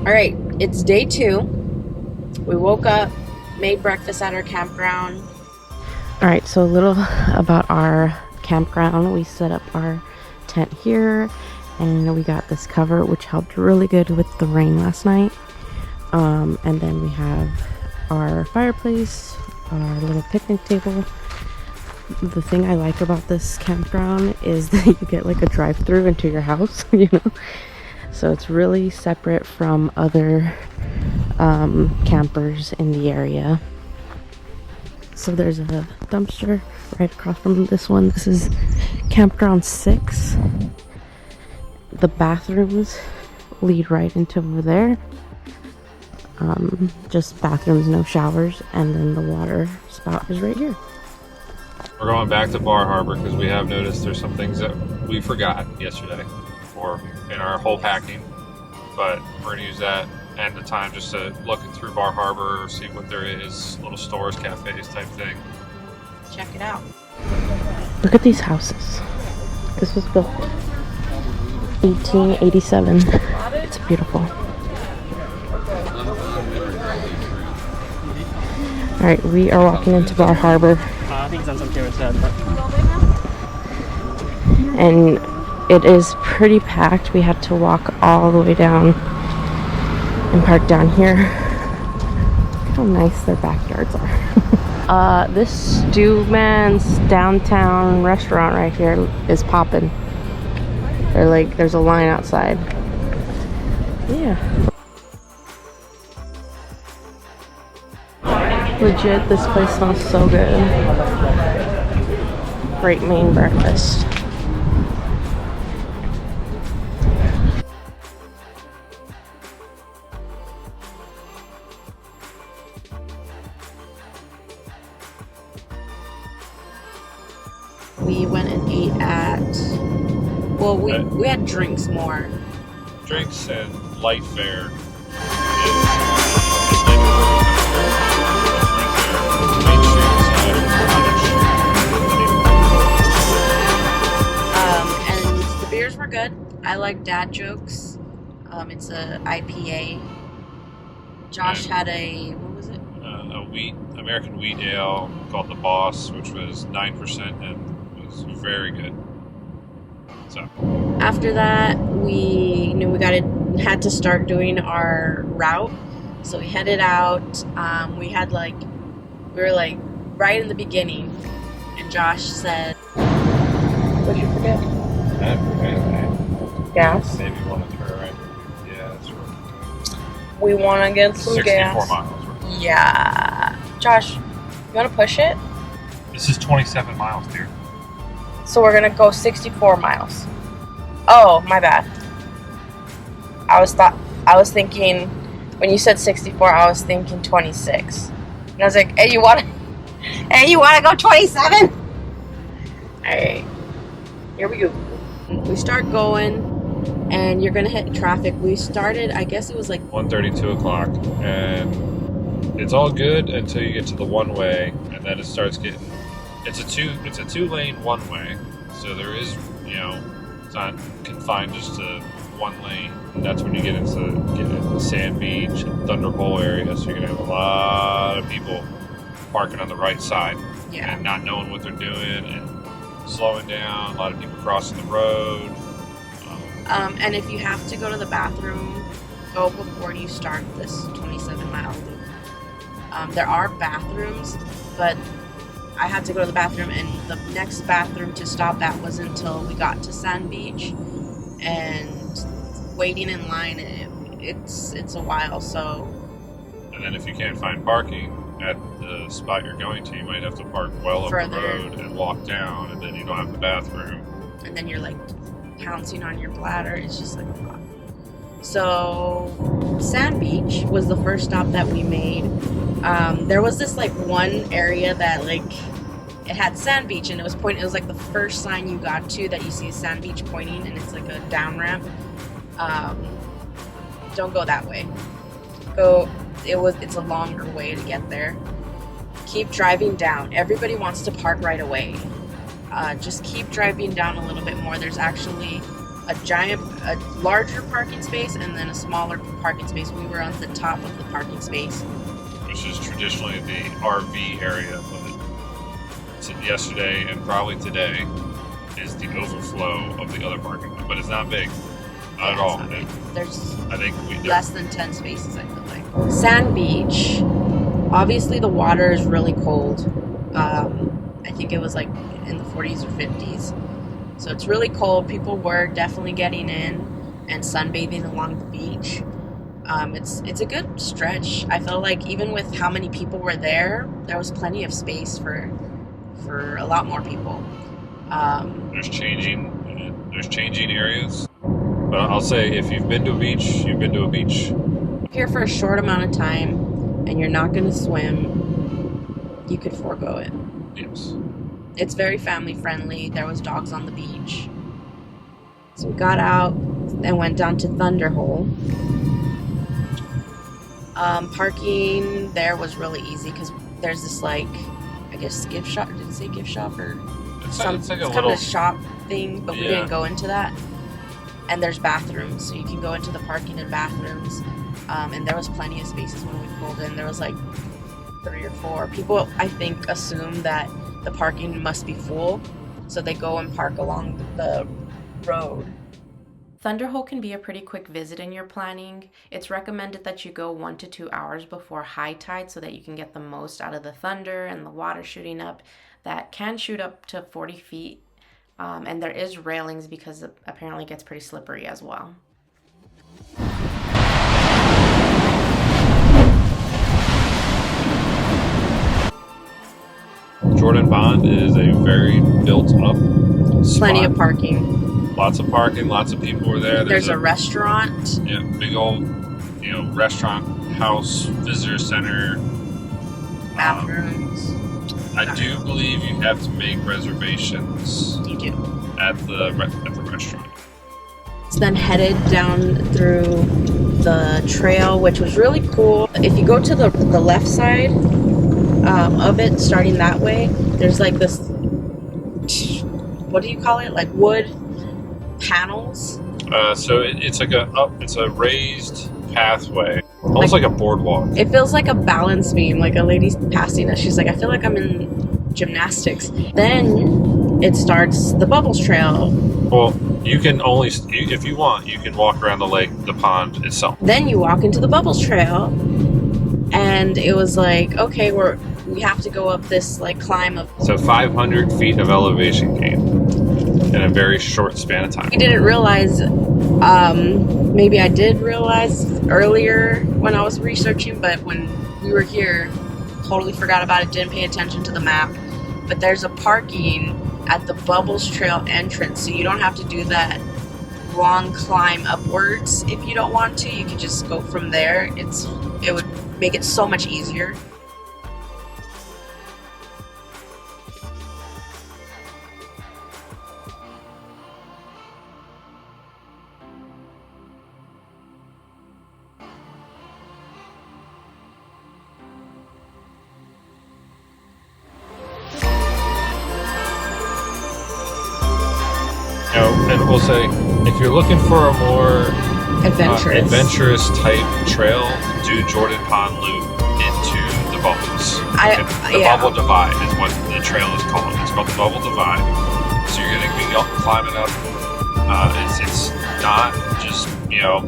All right, it's day 2. We woke up, made breakfast at our campground. All right, so a little about our campground. We set up our tent here, and we got this cover, which helped really good with the rain last night. And then we have our fireplace, our little picnic table. The thing I like about this campground is that you get like a drive-through into your house, you know? So it's really separate from other campers in the area. So there's a dumpster right across from this one. This is campground 6. The bathrooms lead right into over there. Just bathrooms, no showers, and then the water spout is right here. We're going back to Bar Harbor because we have noticed there's some things that we forgot yesterday in our whole packing, but we're going to use that and the time just to look through Bar Harbor, see what there is, little stores, cafes type thing. Check it out. Look at these houses. This was built 1887. It's beautiful. Alright, we are walking into Bar Harbor. I think it's on some camera instead. And it is pretty packed. We had to walk all the way down and park down here. Look how nice their backyards are. This Stew Man's downtown restaurant right here is popping. There's a line outside. Yeah. Legit, this place smells so good. Great Maine breakfast. We went and ate at, well, we had drinks more. Drinks and light fare. And the beers were good. I like Dad Jokes. It's a IPA. Josh had a, what was it? American wheat ale called the Boss, which was 9% and was very good. So After that, we knew we had to start doing our route. So we headed out. We were like right in the beginning, and Josh said, "What'd you forget?" I forget. Gas. Maybe one to turn right. Yeah, that's right. We want to get some 64 gas. miles. Yeah. Josh, you want to push it? This is 27 miles, dear. So we're gonna go 64 miles. Oh, my bad. I was thinking when you said 64, I was thinking 26. And I was like, hey, you wanna go 27? Alright. Here we go. We start going and you're gonna hit traffic. We started, I guess it was like 1:30, 2 o'clock, and it's all good until you get to the one-way, and then it starts getting. It's a two-lane one-way, so there is, it's not confined just to one lane. And that's when you get into Sand Beach and Thunder Hole area, so you're gonna have a lot of people parking on the right side and not knowing what they're doing and slowing down. A lot of people crossing the road. And if you have to go to the bathroom, go before you start this 27-mile loop. There are bathrooms, but I had to go to the bathroom, and the next bathroom to stop at was until we got to Sand Beach, and waiting in line, it's a while. So. And then if you can't find parking at the spot you're going to, you might have to park well up the road and walk down, and then you don't have the bathroom. And then you're like pouncing on your bladder. It's just like a lot. So Sand Beach was the first stop that we made. There was this like one area that it had Sand Beach, and it was like the first sign you got to that you see Sand Beach pointing, and it's like a down ramp. Don't go that way. It's a longer way to get there. Keep driving down. Everybody wants to park right away. Just keep driving down a little bit more. There's actually a larger parking space and then a smaller parking space. We were on the top of the parking space, which is traditionally the RV area, but yesterday and probably today is the overflow of the other parking lot. But it's not big, not at all. There's I think less than 10 spaces, I feel like. Sand beach. Obviously, the water is really cold. I think it was like in the 40s or 50s. So it's really cold. People were definitely getting in and sunbathing along the beach. It's a good stretch. I felt like even with how many people were there was plenty of space for a lot more people. There's changing areas. But I'll say, if you've been to a beach, you've been to a beach. Here for a short amount of time and you're not going to swim, you could forego it. Yes. It's very family friendly. There was dogs on the beach. So we got out and went down to Thunderhole. Parking there was really easy because there's this, like, I guess gift shop. Did it say gift shop or it's like a kind little of a shop thing, but we Yeah. didn't go into that. And there's bathrooms, so you can go into the parking and bathrooms. And there was plenty of spaces when we pulled in. There was like 3 or 4 people. I think assume that the parking must be full, so they go and park along the road. Thunderhole can be a pretty quick visit in your planning. It's recommended that you go 1 to 2 hours before high tide so that you can get the most out of the thunder and the water shooting up. That can shoot up to 40 feet. And there is railings because it apparently gets pretty slippery as well. Jordan Pond is a very built up spot. Plenty of parking. Lots of parking, lots of people were there. There's a restaurant. Yeah, big old, restaurant, house, visitor center. Bathrooms. I do believe you have to make reservations. You do. At the restaurant. So then headed down through the trail, which was really cool. If you go to the left side of it, starting that way, there's like this, what do you call it? Like wood panels. So it's like it's a raised pathway, almost like a boardwalk. It feels like a balance beam. Like a lady's passing us. She's like, I feel like I'm in gymnastics. Then it starts the Bubbles Trail. Well, you can only, if you want, you can walk around the pond itself. Then you walk into the Bubbles Trail, and it was like, okay, we have to go up this like climb of. So 500 feet of elevation gain in a very short span of time. We didn't realize. Maybe I did realize earlier when I was researching, but when we were here, totally forgot about it. Didn't pay attention to the map. But there's a parking at the Bubbles Trail entrance, so you don't have to do that long climb upwards if you don't want to. You can just go from there. It would make it so much easier. And we'll say, if you're looking for a more adventurous type trail, do Jordan Pond Loop into the Bubbles. The Bubble Divide is what the trail is called. It's called the Bubble Divide. So you're going to be climbing up. It's not just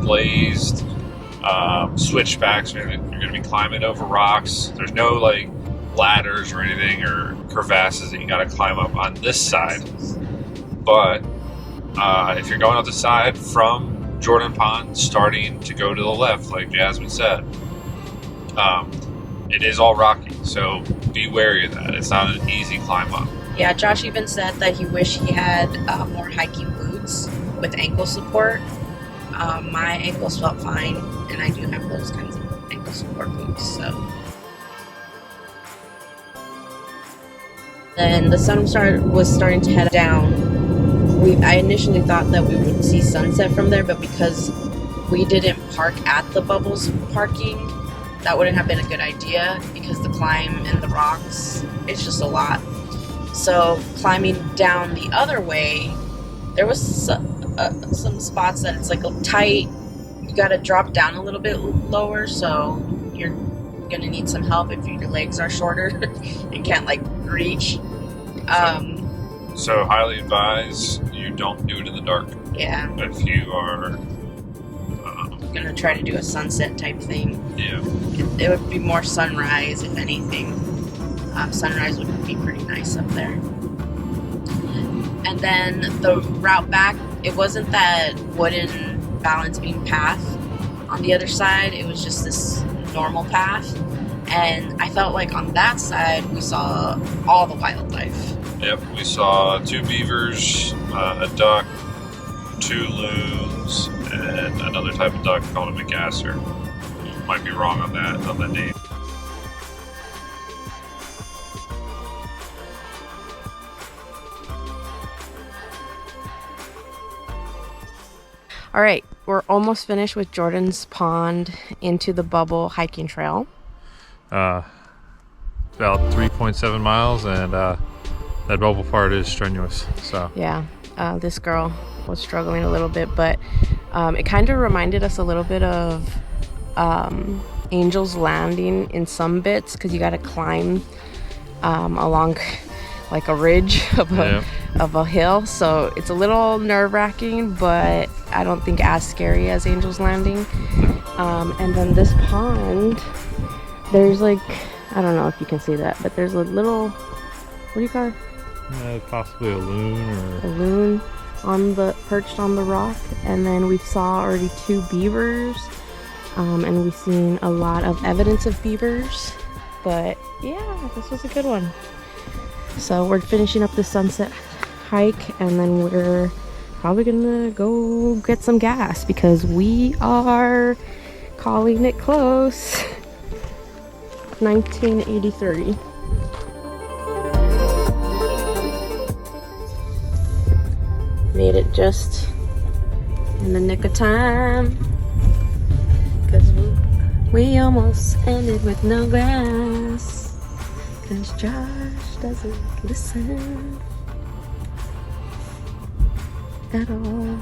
blazed switchbacks. You're going to be climbing over rocks. There's no like ladders or anything or crevasses that you got to climb up on this side. But if you're going up the side from Jordan Pond, starting to go to the left, like Jasmine said, it is all rocky, so be wary of that. It's not an easy climb up. Yeah, Josh even said that he wished he had more hiking boots with ankle support. My ankles felt fine, and I do have those kinds of ankle support boots, so. Then the sun was starting to head down. I initially thought that we would see sunset from there, but because we didn't park at the Bubbles parking, that wouldn't have been a good idea because the climb and the rocks, it's just a lot. So climbing down the other way, there was a some spots that it's like tight. You got to drop down a little bit lower, so you're gonna need some help if your legs are shorter and can't like reach. So highly advise you don't do it in the dark. Yeah. If you are Gonna try to do a sunset type thing. Yeah. It would be more sunrise, if anything. Sunrise would be pretty nice up there. And then the route back, it wasn't that wooden balance beam path on the other side. It was just this normal path. And I felt like on that side, we saw all the wildlife. Yep, we saw 2 beavers, a duck, 2 loons, and another type of duck called a McGasser. Might be wrong on that name. All right, we're almost finished with Jordan's Pond into the Bubble hiking trail. About 3.7 miles, and that bubble part is strenuous. So yeah, this girl was struggling a little bit, but it kind of reminded us a little bit of Angel's Landing in some bits, because you got to climb along like a ridge of a hill, so it's a little nerve-wracking, but I don't think as scary as Angel's Landing. And then this pond, there's like, I don't know if you can see that, but there's a little, what do you call it? Possibly a loon or a loon perched on the rock. And then we saw already 2 beavers, and we've seen a lot of evidence of beavers. But yeah, this was a good one. So we're finishing up the sunset hike, and then we're probably gonna go get some gas because we are calling it close. 1983. Made it just in the nick of time, because we almost ended with no gas, because Josh doesn't listen at all.